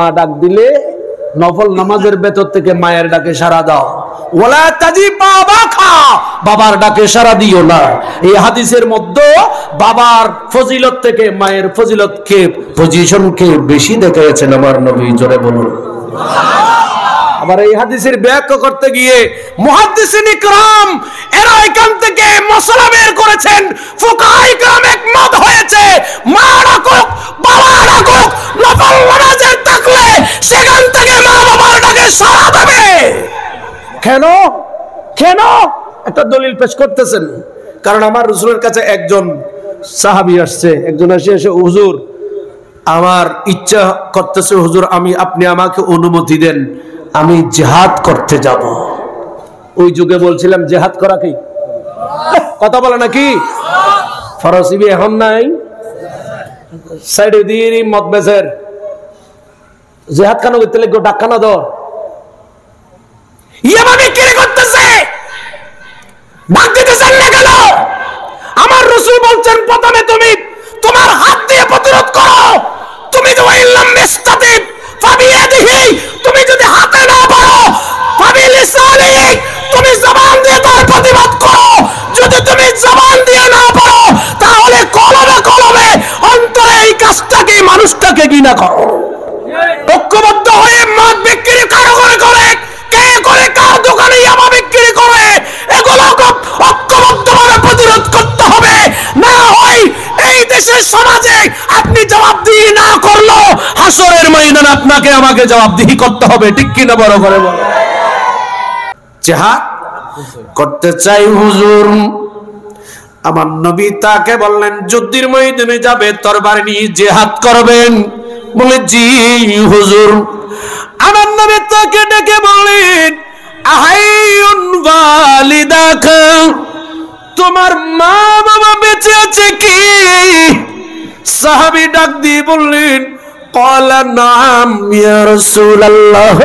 মা ডাক দিলে নফল নামাজের ভেতর থেকে মায়ের ডাকে সাড়া দাও। ওয়ালা তাজিবা বাকা, বাবার ডাকে সাড়া দিও না। এই হাদিসের মধ্যে বাবার ফজিলত থেকে মায়ের ফজিলতকে পজিশনকে বেশি দেখিয়েছেন আমার নবী। জোরে বলুন। আবার এই হাদিসের ব্যাখ্যা করতে গিয়ে মুহাদ্দিসিন ইকরাম এরা এখান থেকে মাসলা বের করেছেন। ফুকাহা ইকরাম একমত হয়েছে মা ডাকুক বাবা ডাকুক নফল নামাজের থাকলে সেখান থেকে মা বাবার ডাকে সাড়া দেবে। কেন কেন একটা দলিল পেশ করতেছেন? কারণ আমার রাসূলের কাছে একজন সাহাবী আসছে, একজন এসে হুজুর আমার ইচ্ছা করতেছে হুজুর আপনি আমাকে অনুমতি দেন, আমি জিহাদ করতে যাব। ওই যুগে বলছিলাম জিহাদ করা কি কথা বলে নাকি ফরাসি এখন নাই সাইডে দিয়ে মত বেচের জিহাদ কেন করতে লাগবে ডাক্কা না দর ইয়ামা বিক্রি করতেছে ডাক দিতেছেন না কেন? আমার রাসূল বলছেন প্রথমে তুমি তোমার হাত দিয়ে প্রতিরোধ করো। তুমি তো ইল্লাম মিস্তাতিব ফাবিয়াদিহি, তুমি যদি হাতে না পারো ফাবিলিসানিহি, তুমি জবান দিয়ে তার প্রতিবাদ করো। যদি তুমি জবান দিয়ে না পারো তাহলে কলবে কলবে অন্তরে এই কাজটাকে মানুষটাকে ঘৃণা করো। ঐক্যবদ্ধ হয়ে মদ বিক্রি কারো করে করে কে করে কার দোকানে ইয়াবা বিক্রি করে এগুলো ঐক্যবদ্ধভাবে প্রতিরোধ করতে হবে। না হয় এই দেশের সমাজে আপনি জবাবদিহি না করলো হাসরের ময়দানে আপনাকে আমাকে জবাবদিহি করতে হবে। ঠিক কি না বড় করে বলো? জিহাদ করতে চাই হুজুর। আমার নবী তাকে বললেন যুদ্ধের ময়দানে যাবে তরবারি নিয়ে জিহাদ করবেন? বলে জি হুজুর। আমার নবী তাকে ডেকে বললেন আহাইউন ওয়ালিদাকা, তোমার মা বাবা বেঁচে আছে কি? সাহাবী ডাক দিয়ে বললেন ক্বালা নাম ইয়া রাসূলুল্লাহ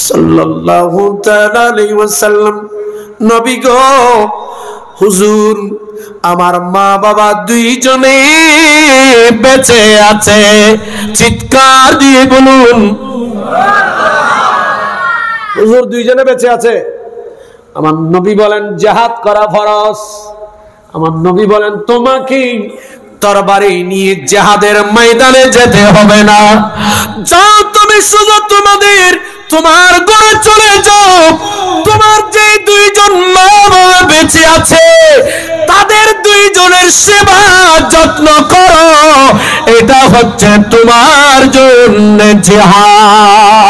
সাল্লাল্লাহু তাআলা আলাইহি ওয়াসাল্লাম। নবী গো হুজুর আমার মা বাবা দুইজনে বেঁচে আছে। চিৎকার দিয়ে বলুন হুজুর দুইজনে বেঁচে আছে। আমার নবী বলেন জিহাদ করা ফরজ। আমার নবী বলেন তোমাকে তরবারি নিয়ে জিহাদের ময়দানে যেতে হবে না। যাও তুমি শুধু তোমার ঘরে চলে যাও। তোমার যে দুইজন মা বাবা বেঁচে আছে তাদের দুইজনের সেবা যত্ন করো। এটা হচ্ছে তোমার জন্য জিহাদ।